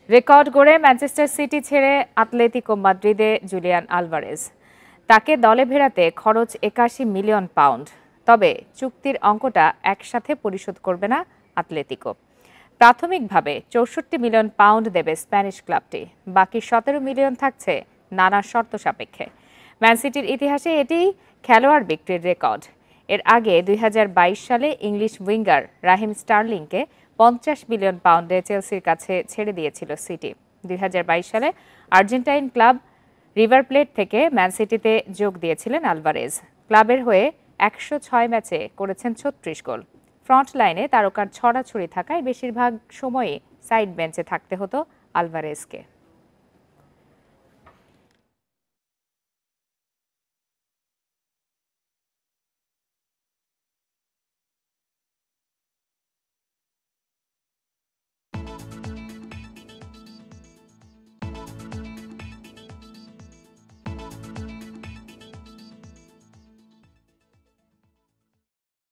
Record গড়ে Manchester city ছেড়ে Atletico মাদ্রিদে Julian Alvarez. তাকে দলে ফেরাতে খরচ ৮১ মিলিয়ন পাউন্ড। তবে চুক্তির অঙ্কটা একসাথে পরিশোধ করবে না আতলেতিকো। প্রাথমিকভাবে ৬৪ মিলিয়ন পাউন্ড দেবে স্প্যানিশ ক্লাবটি। বাকি ১৭ মিলিয়ন থাকছে নানা শর্ত সাপেক্ষে। ম্যান সিটির ইতিহাসে এটি খেলোয়াড় বিক্রির রেকর্ড। এর আগে ২০২২ সালে ইংলিশ উইঙ্গার রাহিম স্টার্লিংকে ৫০ মিলিয়ন পাউন্ডে চেলসির কাছে ছেড়ে দিয়েছিল সিটি। ২০২২ সালে আর্জেন্টাইন ক্লাব রিভার প্লেট থেকে ম্যান সিটিতে যোগ দিয়েছিলেন আলভারেজ। ক্লাবের হয়ে ১০৬ ম্যাচে করেছেন ৩৬ গোল। ফ্রন্ট লাইনে তারকার ছড়াছড়ি থাকায় বেশিরভাগ সময়ই সাইড বেঞ্চে থাকতে হতো আলভারেজকে।